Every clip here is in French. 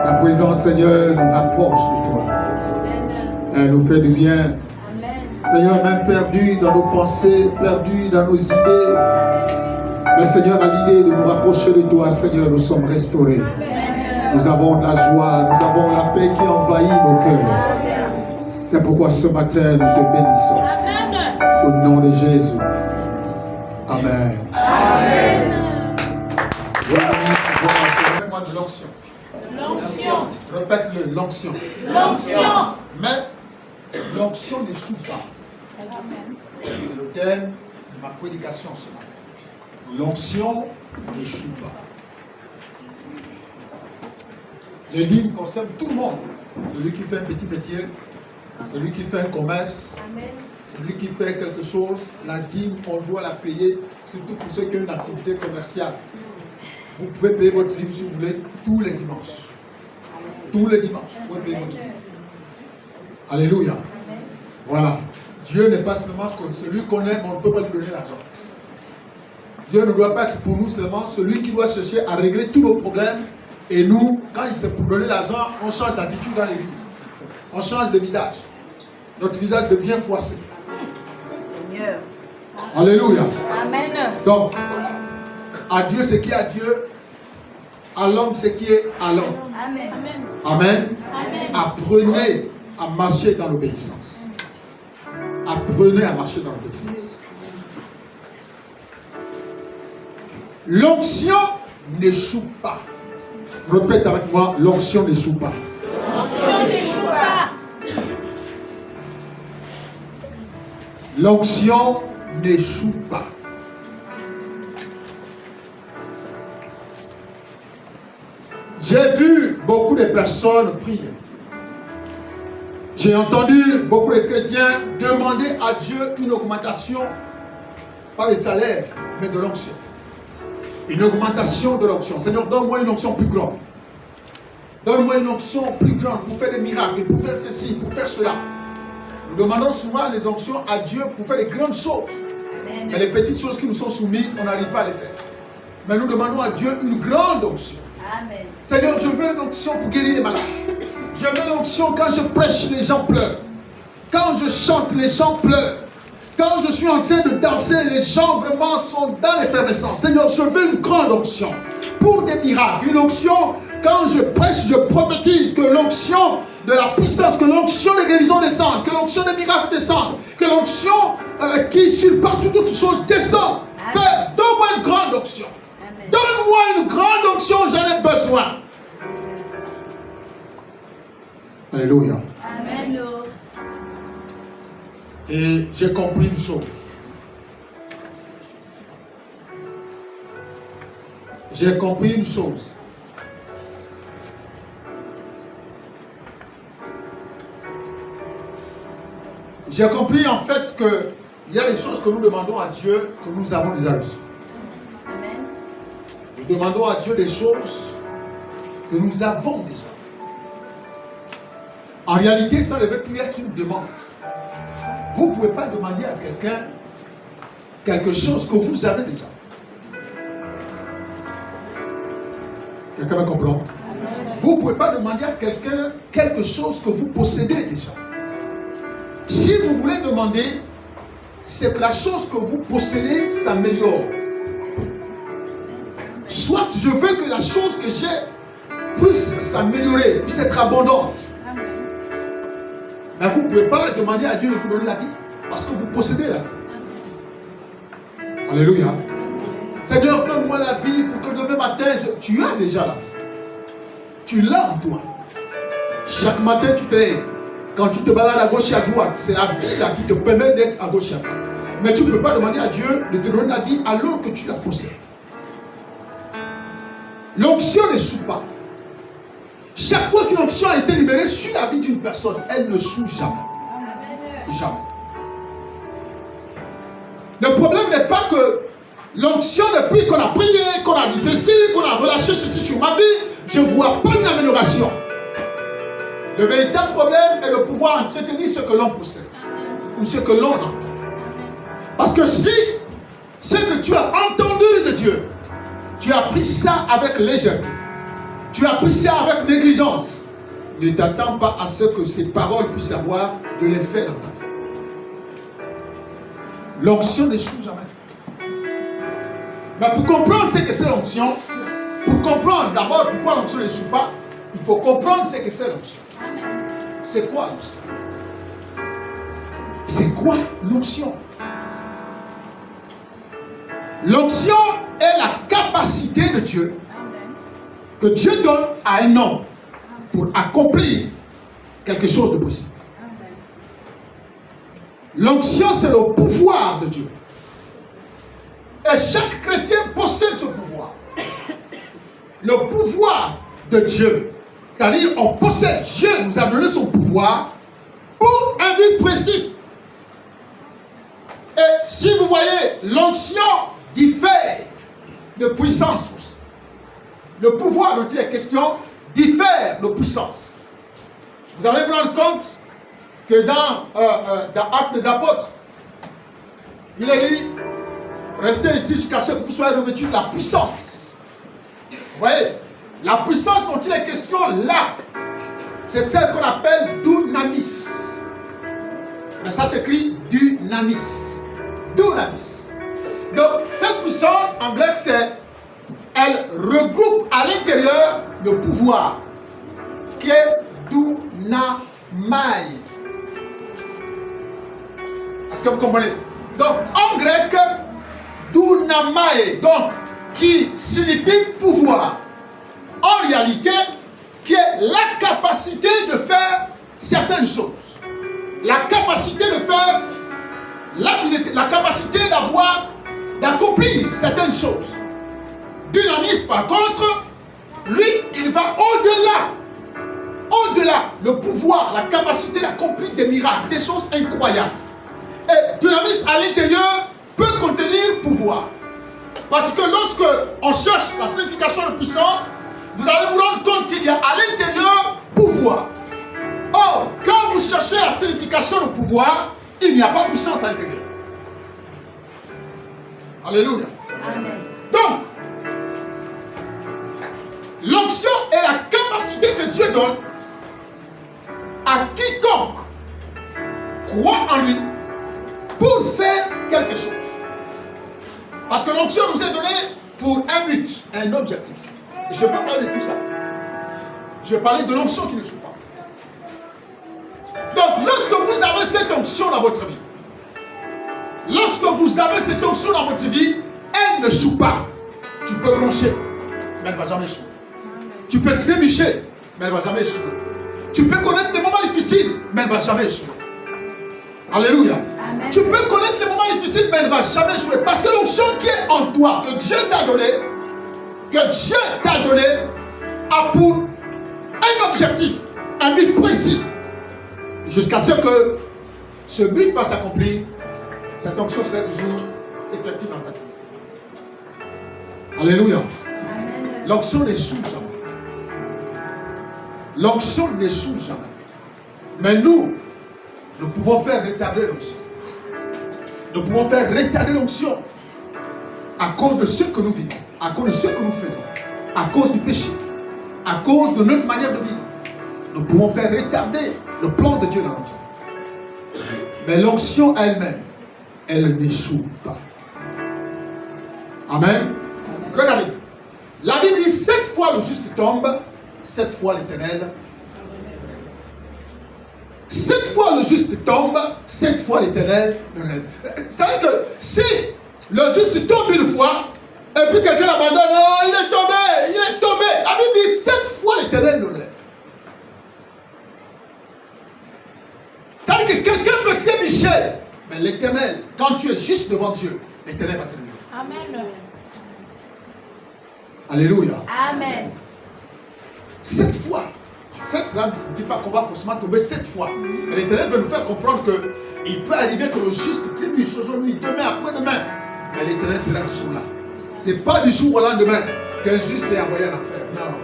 Ta présence, Seigneur, nous rapproche de toi. Elle nous fait du bien. Seigneur, même perdu dans nos pensées, perdu dans nos idées. Mais Seigneur, à l'idée de nous rapprocher de toi, Seigneur, nous sommes restaurés. Nous avons de la joie, nous avons la paix qui envahit nos cœurs. C'est pourquoi ce matin, nous te bénissons. Au nom de Jésus. Amen. Amen. Moi de l'onction. L'onction. Répète-le, l'onction. L'onction. Mais l'onction n'échoue pas. C'est le thème de ma prédication ce matin. L'onction n'échoue pas. Les dîmes concernent tout le monde. Celui qui fait un petit métier, celui qui fait un commerce, celui qui fait quelque chose, la dîme, on doit la payer, surtout pour ceux qui ont une activité commerciale. Vous pouvez payer votre dîme si vous voulez tous les dimanches. Tous les dimanches, vous pouvez payer votre dîme. Alléluia. Voilà. Dieu n'est pas seulement que celui qu'on aime, on ne peut pas lui donner l'argent. Dieu ne doit pas être pour nous seulement celui qui doit chercher à régler tous nos problèmes. Et nous, quand il s'est pour donner l'argent, on change d'attitude dans l'église. On change de visage. Notre visage devient froissé. Seigneur. Alléluia. Amen. Donc, à Dieu ce qui est à Dieu, à l'homme ce qui est à l'homme. Amen. Amen. Amen. Apprenez à marcher dans l'obéissance. Apprenez à marcher dans l'obéissance. L'onction n'échoue pas. Répète avec moi, l'onction n'échoue pas. L'onction n'échoue pas. L'onction n'échoue pas. J'ai vu beaucoup de personnes prier. J'ai entendu beaucoup de chrétiens demander à Dieu une augmentation, pas de salaire, mais de l'onction. Une augmentation de l'onction. Seigneur, donne-moi une onction plus grande. Donne-moi une onction plus grande pour faire des miracles, pour faire ceci, pour faire cela. Nous demandons souvent les onctions à Dieu pour faire des grandes choses. Amen. Mais les petites choses qui nous sont soumises, on n'arrive pas à les faire. Mais nous demandons à Dieu une grande onction. Amen. Seigneur, je veux une onction pour guérir les malades. Je veux l'onction quand je prêche, les gens pleurent. Quand je chante, les gens pleurent. Quand je suis en train de danser, les gens vraiment sont dans l'effervescence. Seigneur, je veux une grande onction pour des miracles. Une onction, quand je prêche, je prophétise que l'onction de la puissance, que l'onction des guérisons descende, que l'onction des miracles descende, que l'onction qui surpasse toutes autres choses descende. Père, donne-moi une grande onction. Donne-moi une grande onction, j'en ai besoin. Alléluia. Amen. Et j'ai compris une chose. J'ai compris une chose. J'ai compris en fait que il y a des choses que nous demandons à Dieu que nous avons déjà reçues. Nous demandons à Dieu des choses que nous avons déjà. En réalité, ça ne devait plus être une demande. Vous ne pouvez pas demander à quelqu'un quelque chose que vous avez déjà. Quelqu'un me comprend? Vous ne pouvez pas demander à quelqu'un quelque chose que vous possédez déjà. Si vous voulez demander, c'est que la chose que vous possédez s'améliore. Soit je veux que la chose que j'ai puisse s'améliorer, puisse être abondante. Mais vous ne pouvez pas demander à Dieu de vous donner la vie, parce que vous possédez la vie. Alléluia. Seigneur, donne-moi la vie pour que demain matin, tu as déjà la vie. Tu l'as en toi. Chaque matin, tu te lèves. Quand tu te balades à gauche et à droite, c'est la vie là qui te permet d'être à gauche et à droite. Mais tu ne peux pas demander à Dieu de te donner la vie alors que tu la possèdes. L'onction n'échoue pas. Chaque fois qu'une onction a été libérée sur la vie d'une personne, elle ne échoue jamais. Jamais. Le problème n'est pas que l'onction, depuis qu'on a prié, qu'on a dit ceci, qu'on a relâché ceci sur ma vie, je ne vois pas une amélioration. Le véritable problème est de pouvoir entretenir ce que l'on possède ou ce que l'on entend. Parce que si ce que tu as entendu de Dieu tu as pris ça avec légèreté, tu as pris ça avec négligence, ne t'attends pas à ce que ces paroles puissent avoir de l'effet dans ta vie. L'onction n'échoue jamais. Mais pour comprendre ce que c'est l'onction, pour comprendre d'abord pourquoi l'onction n'échoue pas, il faut comprendre ce que c'est l'onction. C'est quoi l'onction? C'est quoi l'onction? L'onction est la capacité de Dieu que Dieu donne à un homme pour accomplir quelque chose de précis. L'onction, c'est le pouvoir de Dieu. Et chaque chrétien possède ce pouvoir. Le pouvoir de Dieu. C'est-à-dire, on possède. Dieu nous a donné son pouvoir pour un but précis. Et si vous voyez, l'onction diffère de puissance. Le pouvoir dont il est question diffère de puissance. Vous allez vous rendre compte que dans Actes des Apôtres, il est dit, restez ici jusqu'à ce que vous soyez revêtus de la puissance. Vous voyez, la puissance dont il est question là, c'est celle qu'on appelle dunamis. Mais ça s'écrit dunamis. Dunamis. Donc, cette puissance, en grec, elle regroupe à l'intérieur le pouvoir qui est dunamai. Est-ce que vous comprenez? Donc, en grec, dunamai, donc, qui signifie pouvoir. En réalité, qui est la capacité de faire certaines choses. La capacité de faire, la capacité d'accomplir certaines choses. Dynamis, par contre, lui, il va au-delà. Au-delà, le pouvoir, la capacité d'accomplir des miracles, des choses incroyables. Et dynamis à l'intérieur peut contenir pouvoir. Parce que lorsque on cherche la signification de puissance, vous allez vous rendre compte qu'il y a à l'intérieur pouvoir. Or, quand vous cherchez la signification de pouvoir, il n'y a pas de puissance à l'intérieur. Alléluia. Amen. Donc, l'onction est la capacité que Dieu donne à quiconque croit en lui pour faire quelque chose. Parce que l'onction nous est donnée pour un but, un objectif. Et je ne vais pas parler de tout ça. Je vais parler de l'onction qui ne joue pas. Donc, lorsque vous avez cette onction dans votre vie, lorsque vous avez cette onction dans votre vie, elle ne joue pas. Tu peux broncher, mais elle ne va jamais échouer. Tu peux trébucher, mais elle ne va jamais échouer. Tu peux connaître des moments difficiles, mais elle ne va jamais échouer. Alléluia. Amen. Tu peux connaître les moments difficiles, mais elle ne va jamais échouer. Parce que l'onction qui est en toi, que Dieu t'a donné, a pour un objectif, un but précis. Jusqu'à ce que ce but va s'accomplir, cette onction sera toujours effective dans ta vie. Alléluia. Amen. L'onction n'échoue jamais. L'onction n'échoue jamais. Mais nous pouvons faire retarder l'onction. Nous pouvons faire retarder l'onction à cause de ce que nous vivons, à cause de ce que nous faisons, à cause du péché, à cause de notre manière de vivre. Nous pouvons faire retarder le plan de Dieu dans notre vie. Mais l'onction elle-même, elle n'échoue pas. Amen. Regardez. La Bible dit 7 fois le juste tombe, 7 fois l'Éternel. 7 fois le juste tombe, 7 fois l'Éternel le rêve. C'est-à-dire que si le juste tombe une fois, et puis quelqu'un l'abandonne, oh, il est tombé. La Bible dit 7 fois l'Éternel le relève. C'est-à-dire que quelqu'un peut trébucher, mais l'Éternel, quand tu es juste devant Dieu, l'Éternel va te relever. Amen. Alléluia. Amen. 7 fois. En fait, cela ne signifie pas qu'on va forcément tomber 7 fois. Mais l'Éternel veut nous faire comprendre qu'il peut arriver que le juste trébuche aujourd'hui, demain, après-demain. Mais l'Éternel sera toujours là. Ce n'est pas du jour au lendemain qu'un juste est envoyé en enfer. Non.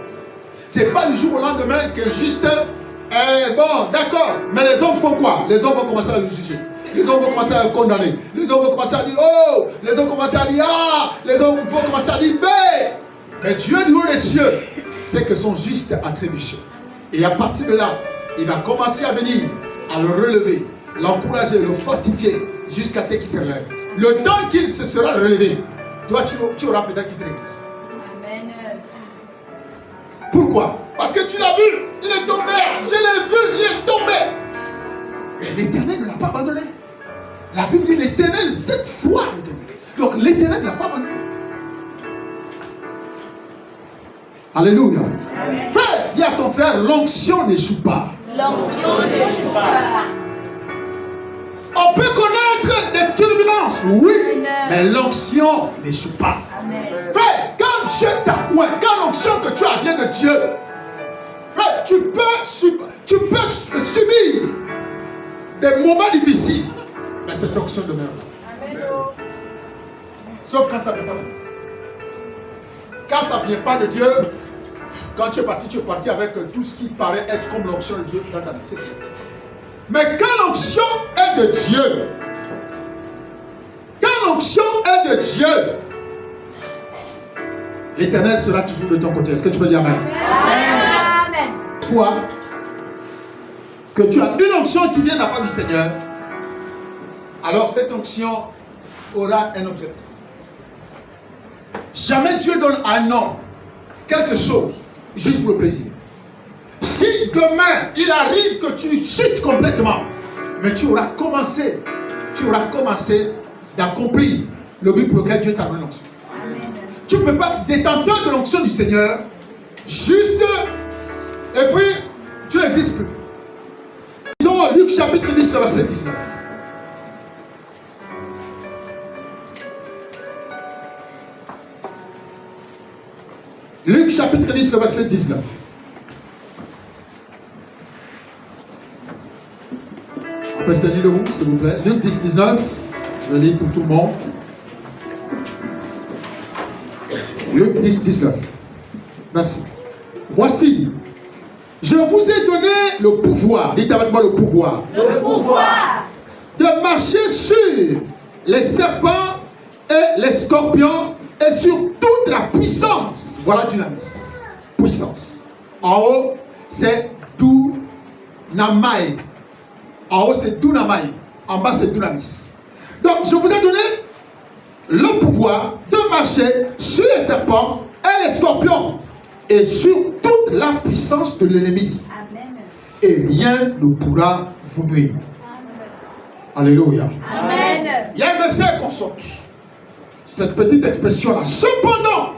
Ce n'est pas du jour au lendemain qu'un juste est bon, d'accord. Mais les hommes font quoi? Les hommes vont commencer à le juger. Les hommes vont commencer à le condamner. Les hommes vont commencer à dire oh. Les hommes vont commencer à dire A. Les hommes vont commencer à dire B. Mais Dieu du haut des cieux sait que son juste attribution. Et à partir de là, il va commencer à venir, à le relever, l'encourager, le fortifier, jusqu'à ce qu'il se relève. Le temps qu'il se sera relevé, toi tu auras peut-être quitté l'église. Amen. Pourquoi? Parce que tu l'as vu, il est tombé. Je l'ai vu, il est tombé. Et l'Éternel ne l'a pas abandonné. La Bible dit l'Éternel 7 fois. Donc l'Éternel ne l'a pas abandonné. Alléluia. Amen. Frère, dis à ton frère, l'onction n'échoue pas. L'onction n'échoue pas. On peut connaître des turbulences, oui, Amen. mais l'onction n'échoue pas. Amen. Frère, quand Dieu t'a, ouais, quand l'onction que tu as vient de Dieu, frère, tu peux subir des moments difficiles, mais cette onction demeure là. Amen. Sauf quand ça ne vient pas. Quand ça ne vient pas de Dieu, quand tu es parti avec tout ce qui paraît être comme l'onction de Dieu dans ta vie. C'est tout. Mais quand l'onction est de Dieu, l'Éternel sera toujours de ton côté. Est-ce que tu peux dire Amen? Amen. Toi, que tu as une onction qui vient de la part du Seigneur, alors cette onction aura un objectif. Jamais Dieu donne à un homme quelque chose juste pour le plaisir. Si demain il arrive que tu chutes complètement, mais tu auras commencé d'accomplir le but pour lequel Dieu t'a donné l'onction. Tu ne peux pas être détenteur de l'onction du Seigneur, juste, et puis tu n'existes plus. Disons Luc chapitre 10, verset 19. Luc chapitre 10, verset 19. On peut se tenir debout, s'il vous plaît. Luc 10, 19. Je vais lire pour tout le monde. Luc 10, 19. Merci. Voici, je vous ai donné le pouvoir. Dites avec moi le pouvoir. Le pouvoir De marcher sur les serpents et les scorpions et sur toute la puissance. Voilà dynamis. Puissance. En haut, c'est Dunamai. En haut, c'est Dunamai. En bas, c'est Dunamis. Donc, je vous ai donné le pouvoir de marcher sur les serpents et les scorpions et sur toute la puissance de l'ennemi. Amen. Et rien ne pourra vous nuire. Alléluia. Amen. Il y a un verset qu'on saute. Cette petite expression-là. Cependant,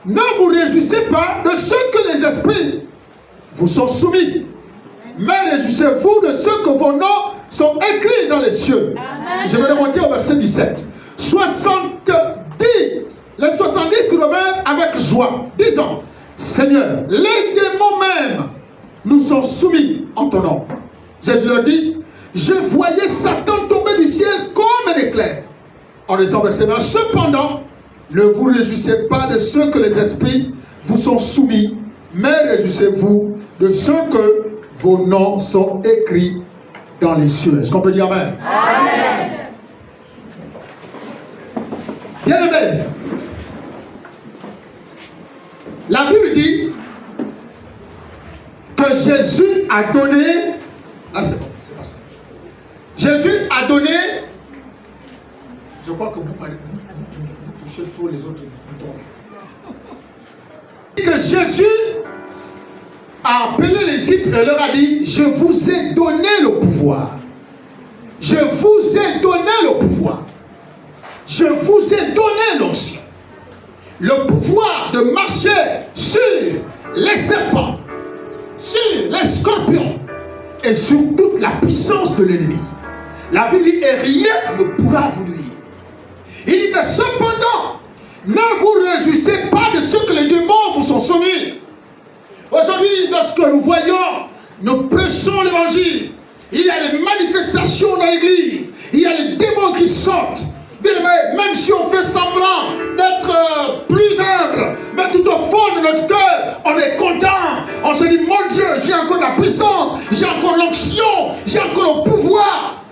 ne vous réjouissez pas de ce que les esprits vous sont soumis, mais réjouissez-vous de ce que vos noms sont écrits dans les cieux. Amen. Je vais remonter au verset 17. 70, les 70 revinrent avec joie, disant, Seigneur, les démons même nous sont soumis en ton nom. Jésus leur dit, je voyais Satan tomber du ciel comme un éclair. En disant verset 20, cependant, ne vous réjouissez pas de ce que les esprits vous sont soumis, mais réjouissez-vous de ce que vos noms sont écrits dans les cieux. Est-ce qu'on peut dire Amen? Amen. Bien aimé, la Bible dit que Jésus a donné, là c'est bon, c'est pas ça. Jésus a donné, je crois que vous touchez tous les autres boutons. Que Jésus a appelé les disciples et leur a dit, je vous ai donné le pouvoir. Je vous ai donné le pouvoir. Je vous ai donné l'onction. Le pouvoir de marcher sur les serpents, sur les scorpions et sur toute la puissance de l'ennemi. La Bible dit, et rien ne pourra vous nuire. Il dit, mais cependant, ne vous réjouissez pas de ce que les démons vous sont soumis. Aujourd'hui, lorsque nous voyons, nous prêchons l'évangile, il y a des manifestations dans l'église, il y a les démons qui sortent. Même si on fait semblant d'être plus humble, mais tout au fond de notre cœur, on est content. On se dit, mon Dieu, j'ai encore la puissance, j'ai encore l'onction, j'ai encore le pouvoir.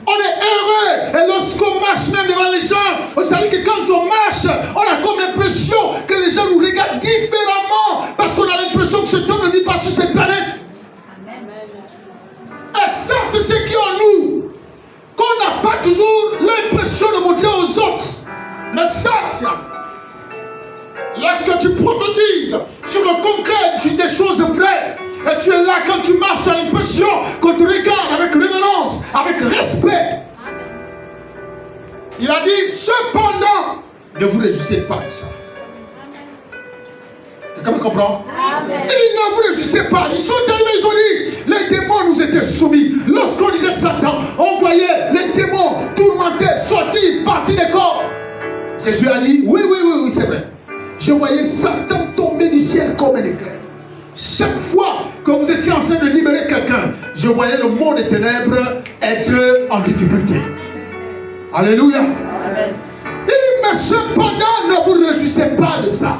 On est heureux. Et lorsqu'on marche même devant les gens, c'est-à-dire que quand on marche, on a comme l'impression que les gens nous regardent différemment parce qu'on a l'impression que cet homme ne vit pas sur cette planète. Et ça, c'est ce qui est en nous. Qu'on n'a pas toujours l'impression de montrer aux autres. Mais ça, c'est en nous. Lorsque tu prophétises sur le concret des choses vraies, et tu es là quand tu marches, tu as l'impression qu'on te regarde avec révérence, avec respect. Il a dit, cependant, ne vous réjouissez pas de ça. Quelqu'un me comprend? Amen. Il dit, ne vous réjouissez pas. Ils sont arrivés, ils ont dit, les démons nous étaient soumis. Lorsqu'on disait Satan, on voyait les démons tourmentés, sortir, partir des corps. Jésus a dit, oui, c'est vrai. Je voyais Satan tomber du ciel comme un éclair. Chaque fois que vous étiez en train de libérer quelqu'un, je voyais le monde des ténèbres être en difficulté. Alléluia. Amen. Il dit, mais cependant, ne vous réjouissez pas de ça.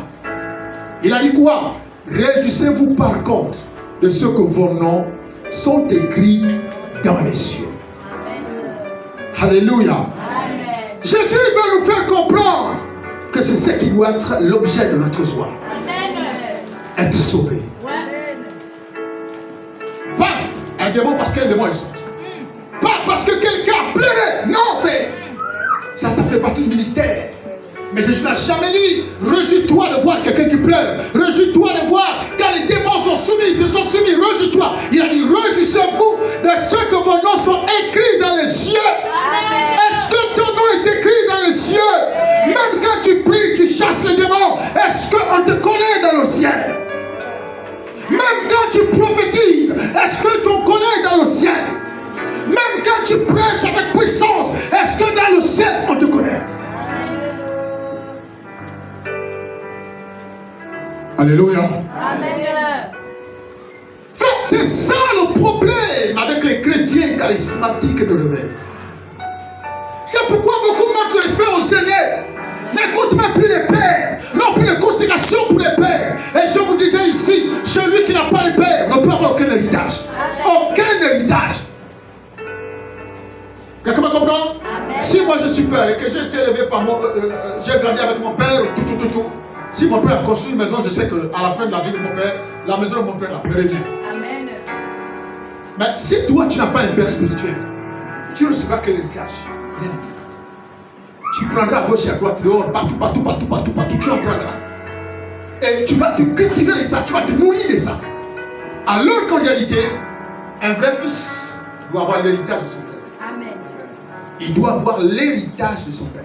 Il a dit quoi? Réjouissez-vous par contre de ce que vos noms sont écrits dans les cieux. Amen. Alléluia. Amen. Jésus veut nous faire comprendre que c'est ce qui doit être l'objet de notre joie. Amen. Être sauvé. Pas un démon parce qu'un démon est sorti. Pas parce que quelqu'un a pleuré. Non, fait. Ça fait partie du ministère. Mais Jésus n'a jamais dit, réjouis-toi de voir quelqu'un qui pleure. Réjouis-toi de voir quand les démons sont soumis, réjouis-toi. Il a dit, réjouissez-vous de ce que vos noms sont écrits dans les cieux. Amen. Est-ce que ton nom est écrit dans les cieux? Même quand tu pries, tu chasses les démons. Est-ce qu'on te connaît dans le ciel? Même quand tu prophétises, est-ce que t'on connaît dans le ciel? Même quand tu prêches avec puissance, est-ce que dans le ciel on te connaît? Alléluia. Amen. C'est ça le problème avec les chrétiens charismatiques de l'éveil. C'est pourquoi beaucoup manquent de respect aux aînés. N'écoute même plus les pères, non plus les considérations pour les pères. Et je vous disais ici, celui qui n'a pas de père ne peut avoir aucun héritage. Aucun héritage. Quelqu'un me comprend? Amen. Si moi je suis père et que j'ai été élevé par j'ai grandi avec mon père, tout. Si mon père a construit une maison, je sais qu'à la fin de la vie de mon père, la maison de mon père là, me revient. Amen. Mais si toi tu n'as pas un père spirituel, tu ne recevras que l'héritage. Rien du tout. Tu prendras à gauche et à droite, dehors, partout, tu en prendras. Et tu vas te cultiver de ça, tu vas te nourrir de ça. Alors qu'en réalité, un vrai fils doit avoir l'héritage de son père. Amen. Il doit avoir l'héritage de son père.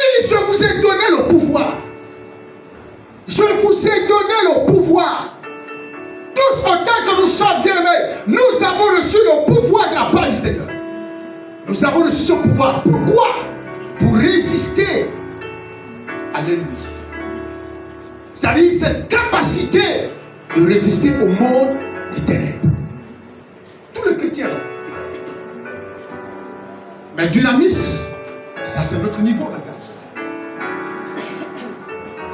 Et je vous ai donné le pouvoir. Je vous ai donné le pouvoir. Tous autant que nous sommes bien-aimés, nous avons reçu le pouvoir de la part du Seigneur. Nous avons reçu ce pouvoir. Pourquoi? Pour résister à l'ennemi. C'est-à-dire cette capacité de résister au monde des ténèbres. Tous les chrétiens là. Mais dynamis, ça c'est notre niveau la grâce.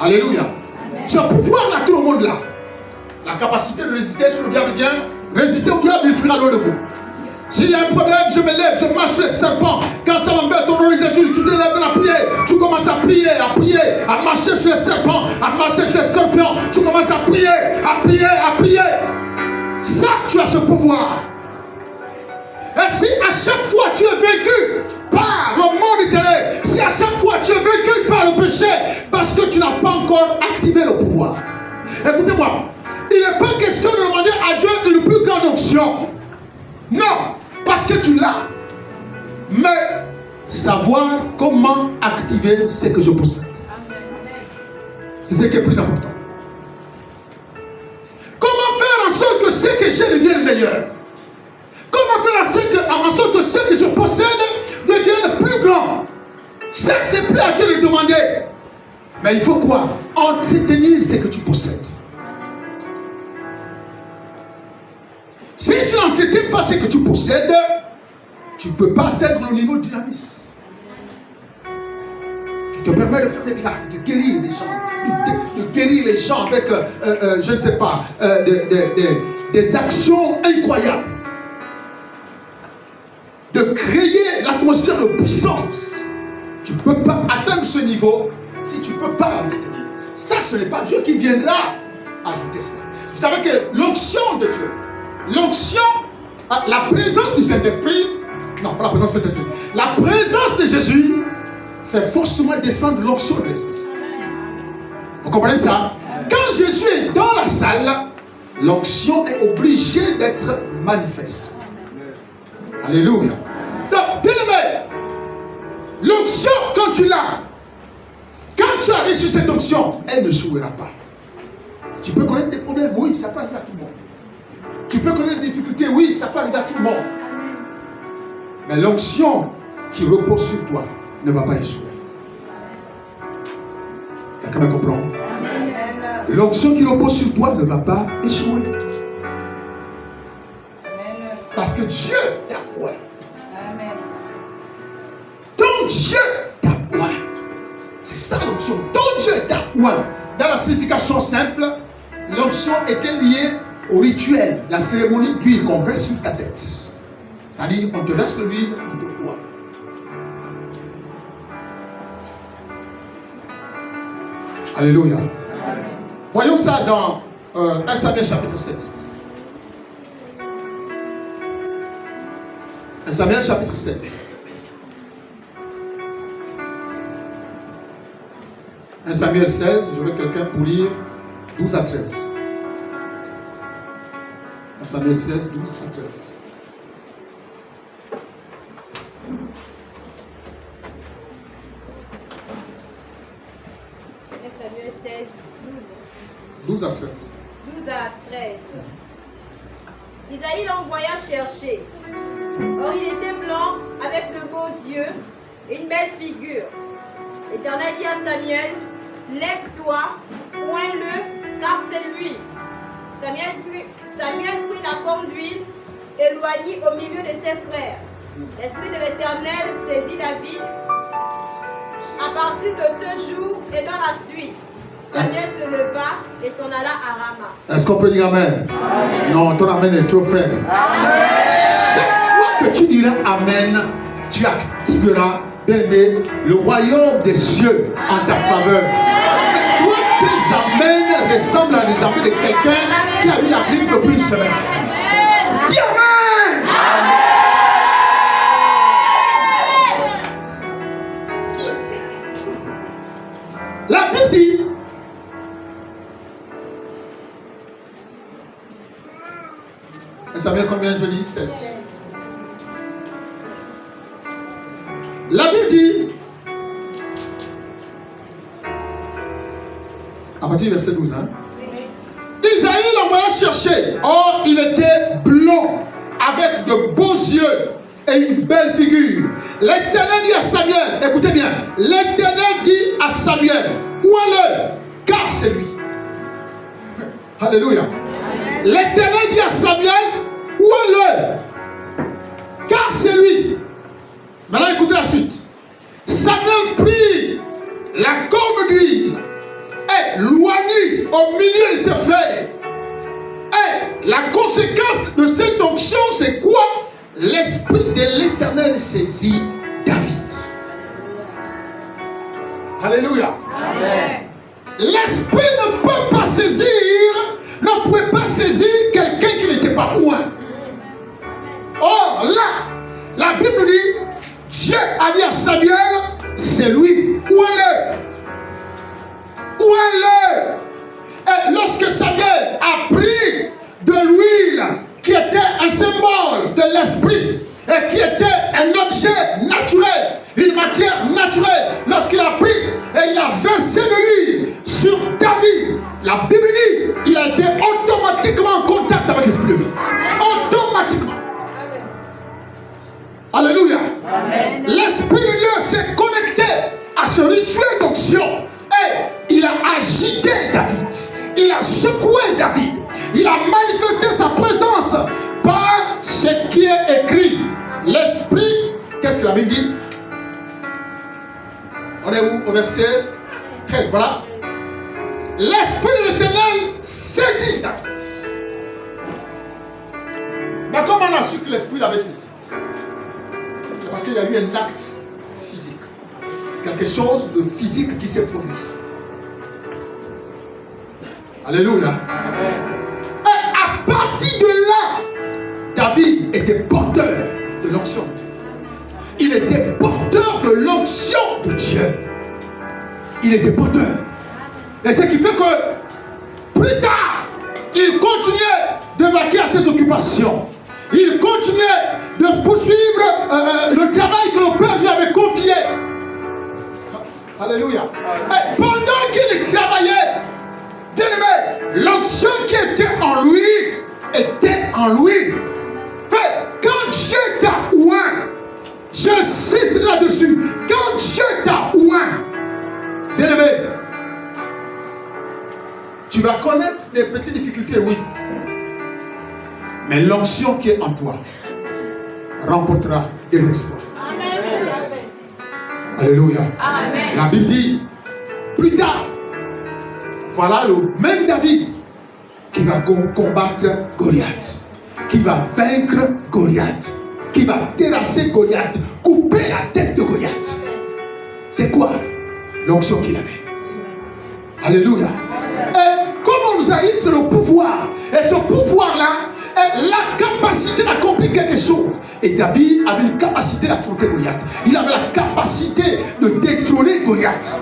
Alléluia. Ce pouvoir là, tout le monde là. La capacité de résister sur le diable vient. Résister au diable, il fuira loin de vous. S'il y a un problème, je me lève, je marche sur les serpents. Quand ça m'embête au nom de Jésus, tu te lèves dans la prière. Tu commences à prier, à marcher sur les serpents, à marcher sur les scorpions. Tu commences à prier. Ça, tu as ce pouvoir. Et si à chaque fois tu es vaincu par le monde éternel, si à chaque fois tu es vaincu par le péché, parce que tu n'as pas encore activé le pouvoir. Écoutez-moi, il n'est pas question de demander à Dieu une plus grande onction. Non, parce que tu l'as. Mais savoir comment activer ce que je possède. C'est ce qui est plus important. Comment faire en sorte que ce que j'ai devienne meilleur? Comment faire en sorte que ce que je possède devienne plus grand? Ça, c'est plus à Dieu de demander. Mais il faut quoi? Entretenir ce que tu possèdes. Si tu n'entretiens pas ce que tu possèdes, tu ne peux pas atteindre le niveau de dynamisme. Tu te permets de faire des miracles, de guérir les gens, de guérir les gens avec, je ne sais pas, des actions incroyables. créer l'atmosphère de puissance. Tu ne peux pas atteindre ce niveau si tu ne peux pas l'entretenir. Ça, ce n'est pas Dieu qui viendra ajouter cela. Vous savez que l'onction de Dieu, l'onction, la présence du Saint-Esprit, non, pas la présence du Saint-Esprit, la présence de Jésus fait forcément descendre l'onction de l'Esprit. Vous comprenez ça? Quand Jésus est dans la salle, l'onction est obligée d'être manifeste. Alléluia. Donc, bien aimé, l'onction, quand tu l'as, quand tu as reçu cette onction, elle ne jouera pas. Tu peux connaître des problèmes, oui, ça peut arriver à tout le monde. Tu peux connaître des difficultés, oui, ça peut arriver à tout le monde. Mais l'onction qui repose sur toi ne va pas échouer. Quelqu'un me comprend? L'onction qui repose sur toi ne va pas échouer. Parce que Dieu t'a oint. Ton Dieu t'a oint. C'est ça l'onction. Ton Dieu t'a oint. Dans la signification simple, l'onction était liée au rituel, la cérémonie d'huile qu'on verse sur ta tête. C'est-à-dire, on te verse de l'huile, on te oint. Alléluia. Amen. Voyons ça dans 1 Samuel chapitre 16. 1 Samuel chapitre 16. Un Samuel 16, je veux quelqu'un pour lire 12 à 13. 1 Samuel 16, 12 à 13. Samuel 16, 12 à 13. 12 à 13. Isaïe l'envoya chercher. Or il était blanc, avec de beaux yeux, et une belle figure. L'Éternel dit à Samuel, lève-toi, oins-le, car c'est lui. Samuel prit la corne d'huile et l'oignit au milieu de ses frères. L'Esprit de l'Éternel saisit David. À partir de ce jour et dans la suite, Samuel se leva et s'en alla à Rama. Est-ce qu'on peut dire Amen? Amen. Non, ton Amen est trop faible. Amen. Chaque fois que tu diras Amen, tu activeras, bien aimé, le royaume des cieux en ta faveur. Mais toi, tes Amen ressemblent à des Amen de quelqu'un qui a eu la grippe depuis une semaine. Amen. Dis Amen. Amen. La Bible dit, vous savez combien je lis? 16. La Bible dit, à partir du verset 12, hein? Isaïe l'envoya chercher. Or, il était blond, avec de beaux yeux et une belle figure. L'Éternel dit à Samuel, écoutez bien, l'Éternel dit à Samuel, oins-le, car c'est lui. Alléluia. L'Éternel dit à Samuel, oins-le, car c'est lui. Maintenant écoutez la suite. Samuel prit la corne d'huile et l'oignit au milieu de ses frères. Et la conséquence de cette onction, c'est quoi? L'Esprit de l'Éternel saisit David. Alléluia. Amen. L'Esprit ne peut pas saisir, ne pouvait pas saisir quelqu'un qui n'était pas oint. Or là, la Bible dit, Dieu a dit à Samuel, c'est lui, oint-le. Oint-le. Et lorsque Samuel a pris de l'huile qui était un symbole de l'esprit et qui était un objet naturel, une matière naturelle, lorsqu'il a pris et il a versé de l'huile sur David, la Bible dit, il a été automatiquement en contact avec l'Esprit de Dieu. Automatiquement. Alléluia. Amen. L'Esprit de Dieu s'est connecté à ce rituel d'onction et il a agité David. Il a secoué David. Il a manifesté sa présence par ce qui est écrit. L'Esprit, qu'est-ce que la Bible dit? On est où? Au verset 13, voilà. L'Esprit de l'Éternel saisit David. Mais comment on a su que l'Esprit l'avait saisi? parce qu'il y a eu un acte physique. Quelque chose de physique qui s'est produit. Alléluia. Et à partir de là, David était porteur de l'onction de Dieu. Il était porteur de l'onction de Dieu. Il était porteur. Et ce qui fait que plus tard, il continuait de vaquer à ses occupations. Il continuait de poursuivre le travail que le Père lui avait confié. Alléluia. Et pendant qu'il travaillait, bien aimé, l'onction qui était en lui était en lui. Quand Dieu t'a oint, j'insiste là-dessus, quand Dieu t'a oint, bien aimé, tu vas connaître des petites difficultés, oui. Mais l'onction qui est en toi remportera des exploits. Amen. Alléluia. Amen. La Bible dit, plus tard, voilà le même David qui va combattre Goliath, qui va vaincre Goliath, qui va terrasser Goliath, couper la tête de Goliath. C'est quoi? L'onction qu'il avait. Alléluia. Et comme on nous a dit, c'est le pouvoir. Et ce pouvoir-là est la capacité d'accomplir quelque chose. Et David avait une capacité d'affronter Goliath. Il avait la capacité de détrôner Goliath.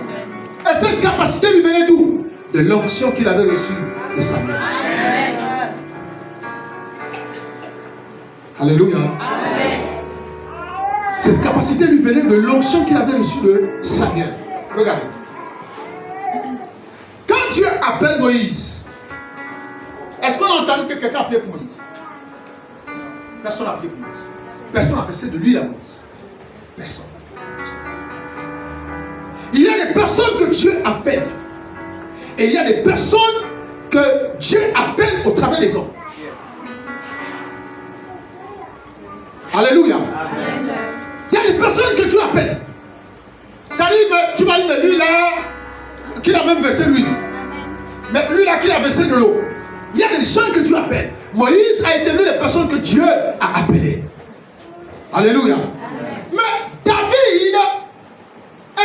Et cette capacité lui venait d'où? De l'onction qu'il avait reçue de Samuel. Alléluia. Amen. Cette capacité lui venait de l'onction qu'il avait reçue de Samuel. Regardez. Quand Dieu appelle Moïse, est-ce qu'on a entendu que quelqu'un a appelé pour Moïse? Personne n'a appelé pour Moïse. Personne n'a fait de lui la Moïse. Personne. Il y a des personnes que Dieu appelle. Et il y a des personnes que Dieu appelle au travers des hommes. Alléluia. Amen. Il y a des personnes que Dieu appelle. Ça dit, mais tu vas dire, mais lui là, qui a même versé l'huile. Mais lui là, qui a versé de l'eau. Il y a des gens que Dieu appelle. Moïse a été l'une des personnes que Dieu a appelées. Alléluia. Amen. Mais David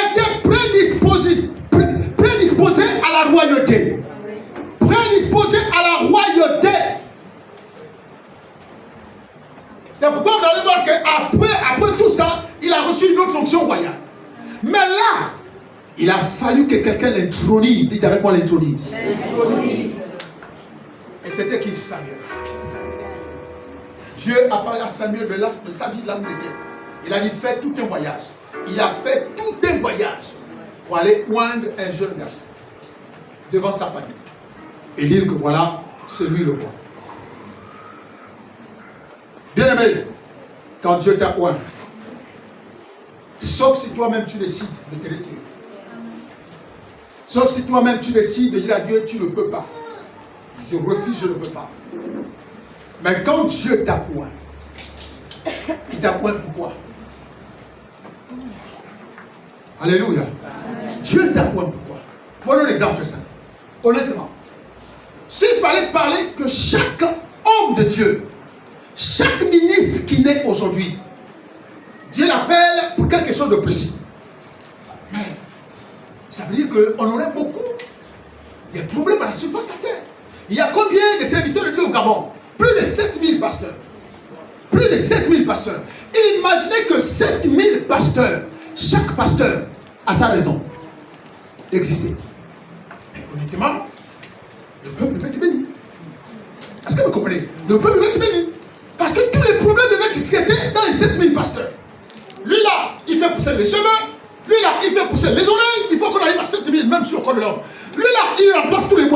était prédisposé à la royauté. Prédisposé à la royauté. C'est pourquoi vous allez voir qu'après tout ça, il a reçu une autre fonction royale. Mais là, il a fallu que quelqu'un l'intronise. Dites avec moi, l'intronise. Et c'était qui? Samuel. Dieu a parlé à Samuel de sa vie là où il était. Il a dit, fais tout un voyage. Il a fait tout un voyage pour aller oindre un jeune garçon devant sa famille. Et dire que voilà, c'est lui le roi. Bien aimé, quand Dieu t'a oint, sauf si toi-même tu décides de te retirer. Sauf si toi-même tu décides de dire à Dieu, tu ne peux pas. Je refuse, je ne veux pas. Mais quand Dieu t'a oint, il t'a oint pourquoi? Alléluia. Amen. Dieu t'a oint pourquoi? Prenons l'exemple de ça. Honnêtement, s'il fallait parler que chaque homme de Dieu, chaque ministre qui naît aujourd'hui, Dieu l'appelle pour quelque chose de précis. Mais ça veut dire qu'on aurait beaucoup de problèmes à la surface de la terre. Il y a combien de serviteurs de Dieu au Gabon? Plus de 7000 pasteurs. Plus de 7000 pasteurs. Imaginez que 7000 pasteurs, chaque pasteur a sa raison d'exister. Mais honnêtement, le peuple va être béni. Est-ce que vous comprenez? Le peuple va être béni. Parce que tous les problèmes devaient être traités dans les 7000 pasteurs. Lui là, il fait pousser les cheveux. Lui là, il fait pousser les oreilles. Il faut qu'on arrive à 7000, même sur le corps de l'homme. Lui là, il remplace tous les